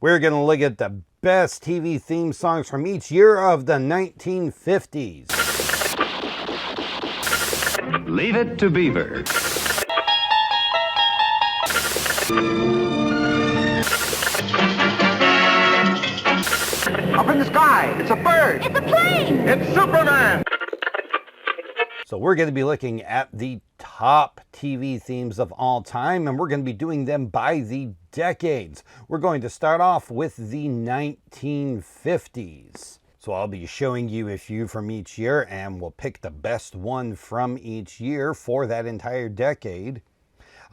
We're going to look at the best TV theme songs from each year of the 1950s. Leave it to Beaver. Up in the sky, it's a bird. It's a plane. It's Superman. So we're going to be looking at the top TV themes of all time, and we're going to be doing them by the decades. We're going to start off with the 1950s. So I'll be showing you a few from each year, and we'll pick the best one from each year for that entire decade.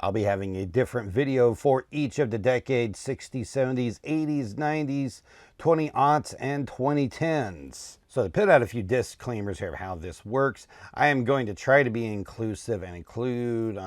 I'll be having a different video for each of the decades: 60s, 70s, 80s, 90s, 20-aughts, and 2010s. So to put out a few disclaimers here of how this works, I am going to try to be inclusive and include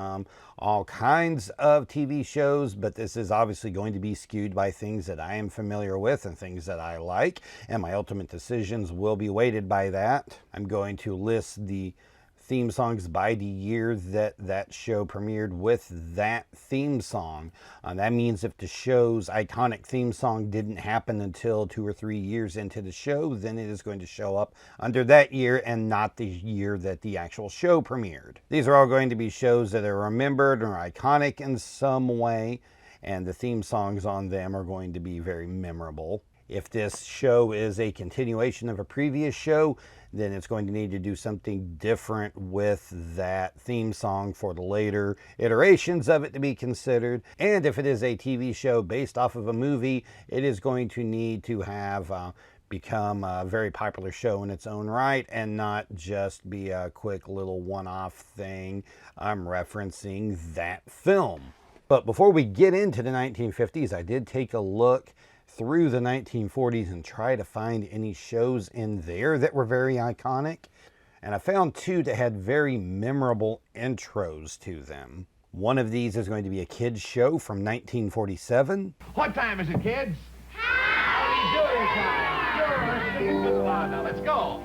all kinds of TV shows, but this is obviously going to be skewed by things that I am familiar with and things that I like, and my ultimate decisions will be weighted by that. I'm going to list the theme songs by the year that show premiered with that theme song. That means if the show's iconic theme song didn't happen until 2 or 3 years into the show, then it is going to show up under that year and not the year that the actual show premiered. These are all going to be shows that are remembered or iconic in some way, and the theme songs on them are going to be very memorable. If this show is a continuation of a previous show, then it's going to need to do something different with that theme song for the later iterations of it to be considered. And if it is a TV show based off of a movie, it is going to need to have become a very popular show in its own right and not just be a quick little one-off thing referencing that film. But before we get into the 1950s, I did take a look through the 1940s and try to find any shows in there that were very iconic. And I found two that had very memorable intros to them. One of these is going to be a kids show from 1947. What time is it, kids? Howdy-doody time. Sure, good fun. Now let's go.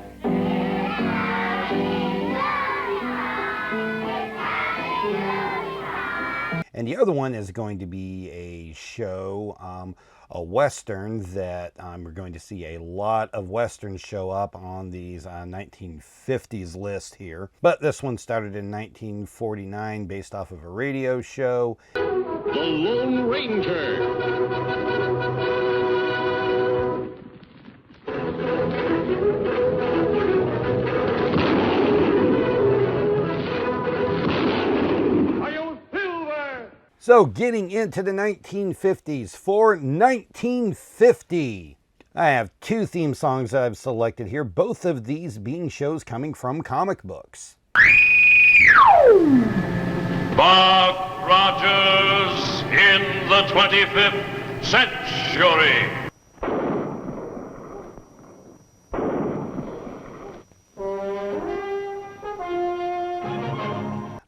And the other one is going to be a show, a Western that we're going to see a lot of Westerns show up on these 1950s list here. But this one started in 1949 based off of a radio show. The Lone Ranger. So getting into the 1950s, for 1950, I have two theme songs that I've selected here, both of these being shows coming from comic books. Buck Rogers in the 25th century.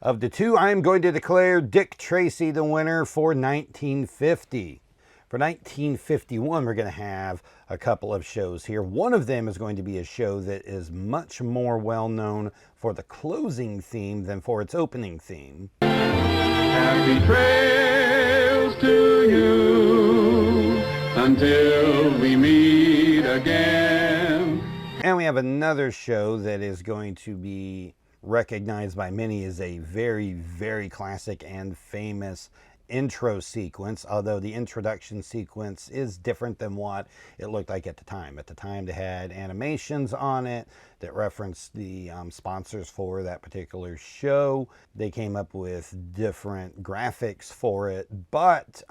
Of the two, I am going to declare Dick Tracy the winner for 1950. For 1951, we're going to have a couple of shows here. One of them is going to be a show that is much more well known for the closing theme than for its opening theme. Happy trails to you until we meet again. And we have another show that is going to be recognized by many as a very, very classic and famous intro sequence, although the introduction sequence is different than what it looked like at the time. At the time, they had animations on it that referenced the sponsors for that particular show. They came up with different graphics for it, but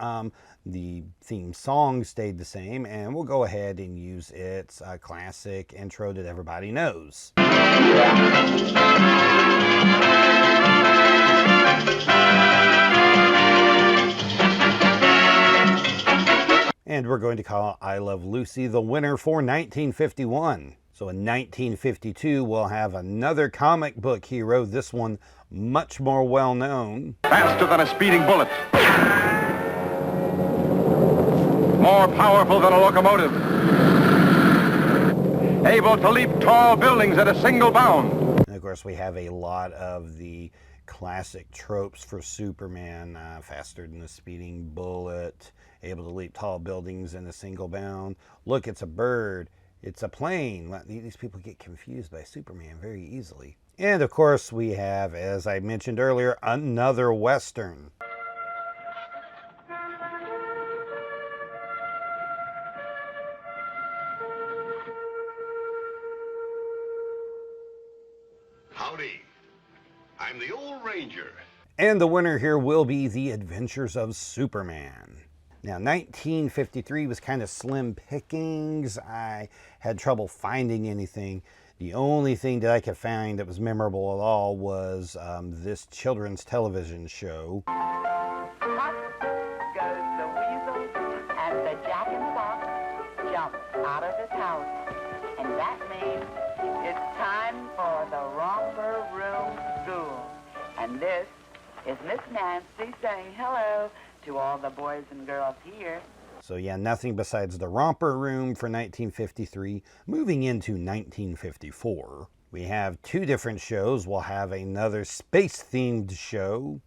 the theme song stayed the same, and we'll go ahead and use its classic intro that everybody knows. And we're going to call I Love Lucy the winner for 1951. So in 1952, we'll have another comic book hero, this one much more well known. Faster than a speeding bullet. More powerful than a locomotive. Able to leap tall buildings at a single bound. And of course, we have a lot of the classic tropes for Superman. Faster than a speeding bullet, able to leap tall buildings in a single bound. Look, it's a bird. It's a plane. These people get confused by Superman very easily. And of course we have, as I mentioned earlier, another Western. Howdy. I'm the old Ranger. And the winner here will be The Adventures of Superman. Now, 1953 was kind of slim pickings. I had trouble finding anything. The only thing that I could find that was memorable at all was this children's television show. Up goes the weasel, and the jack-in-the-box jumps out of his house. And that means it's time for the Romper Room School. And this is Miss Nancy saying hello to all the boys and girls here. So yeah, nothing besides the Romper Room for 1953. Moving into 1954, we have two different shows. We'll have another space-themed show.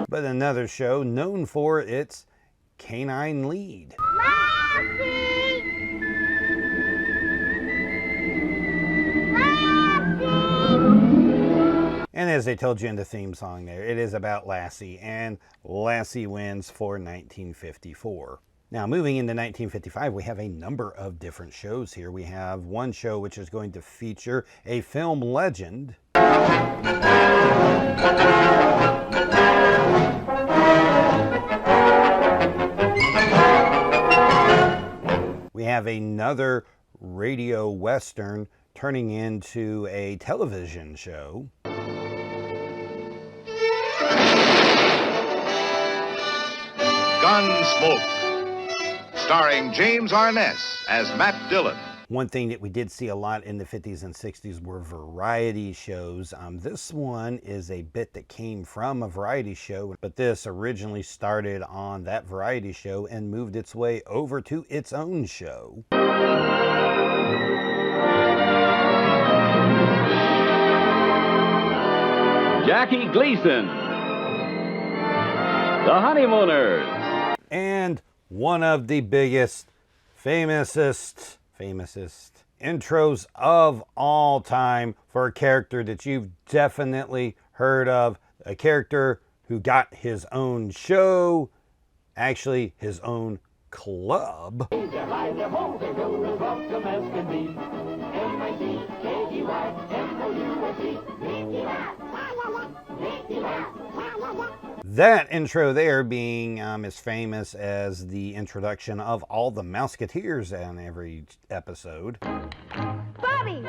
But another show known for its canine lead. And as they told you in the theme song there, it is about Lassie, and Lassie wins for 1954. Now, moving into 1955, we have a number of different shows here. We have one show which is going to feature a film legend. We have another radio western turning into a television show. Gunsmoke, starring James Arness as Matt Dillon. One thing that we did see a lot in the 50s and 60s were variety shows. This one is a bit that came from a variety show, but this originally started on that variety show and moved its way over to its own show. Jackie Gleason. The Honeymooners. And one of the biggest, famousest intros of all time for a character that you've definitely heard of. A character who got his own show, actually his own club. That intro there being as famous as the introduction of all the Mouseketeers in every episode. Bobby!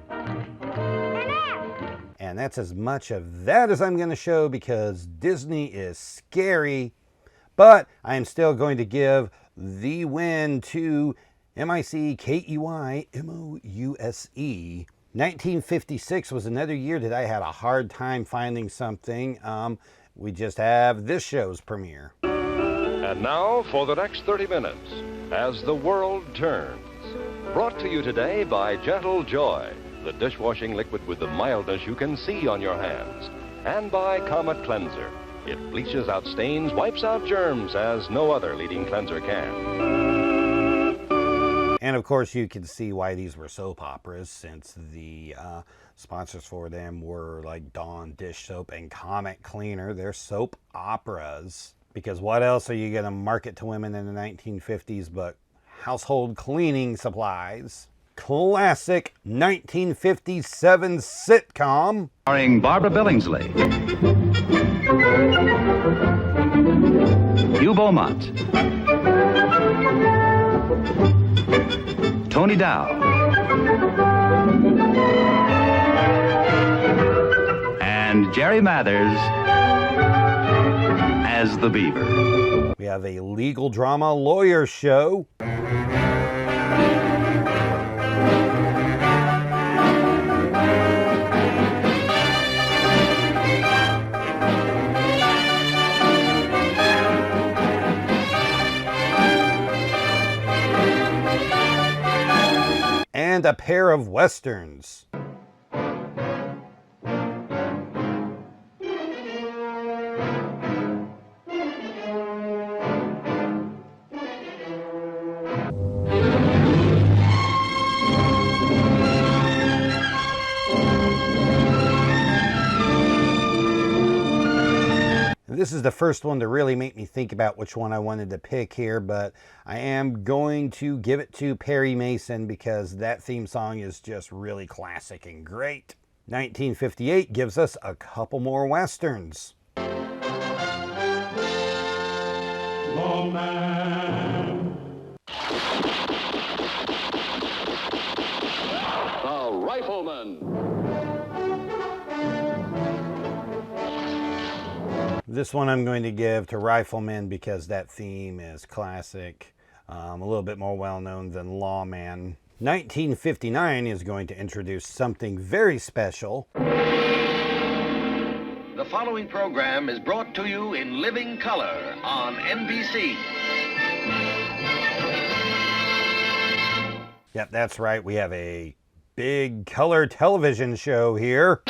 Annette! And that's as much of that as I'm going to show because Disney is scary. But I am still going to give the win to MICKEYMOUSE. 1956 was another year that I had a hard time finding something. We just have this show's premiere. And now for the next 30 minutes, as the world turns. Brought to you today by Gentle Joy, the dishwashing liquid with the mildness you can see on your hands. And by Comet Cleanser. It bleaches out stains, wipes out germs, as no other leading cleanser can. And of course you can see why these were soap operas, since the sponsors for them were like Dawn Dish Soap and Comet Cleaner. They're soap operas. Because what else are you going to market to women in the 1950s but household cleaning supplies? Classic 1957 sitcom. Starring Barbara Billingsley, Hugh Beaumont, Tony Dow, and Jerry Mathers as the Beaver. We have a legal drama lawyer show. and a pair of westerns. This is the first one to really make me think about which one I wanted to pick here, but I am going to give it to Perry Mason because that theme song is just really classic and great. 1958 gives us a couple more westerns. Lawman. The Rifleman. This one I'm going to give to Rifleman because that theme is classic, a little bit more well-known than Lawman. 1959 is going to introduce something very special. The following program is brought to you in living color on NBC. Yep, that's right. We have a big color television show here.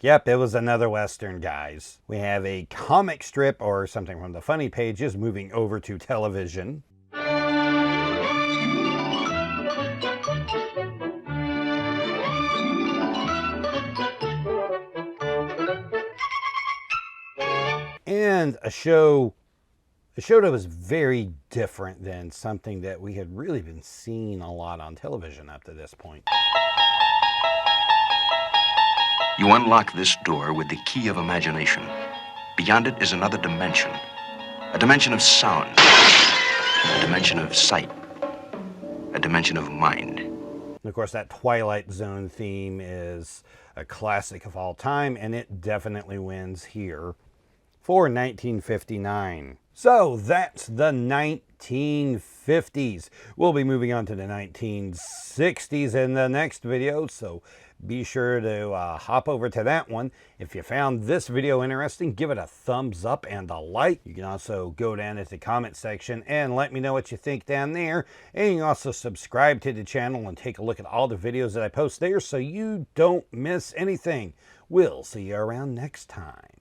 Yep, it was another Western, guys. We have a comic strip or something from the funny pages moving over to television. And a show that was very different than something that we had really been seeing a lot on television up to this point. You unlock this door with the key of imagination. Beyond it is another dimension. A dimension of sound. A dimension of sight. A dimension of mind. And of course, that Twilight Zone theme is a classic of all time, and it definitely wins here for 1959. So that's the 1950s. We'll be moving on to the 1960s in the next video, so be sure to hop over to that one. If you found this video interesting, give it a thumbs up and a like. You can also go down into the comment section and let me know what you think down there. And you can also subscribe to the channel and take a look at all the videos that I post there so you don't miss anything. We'll see you around next time.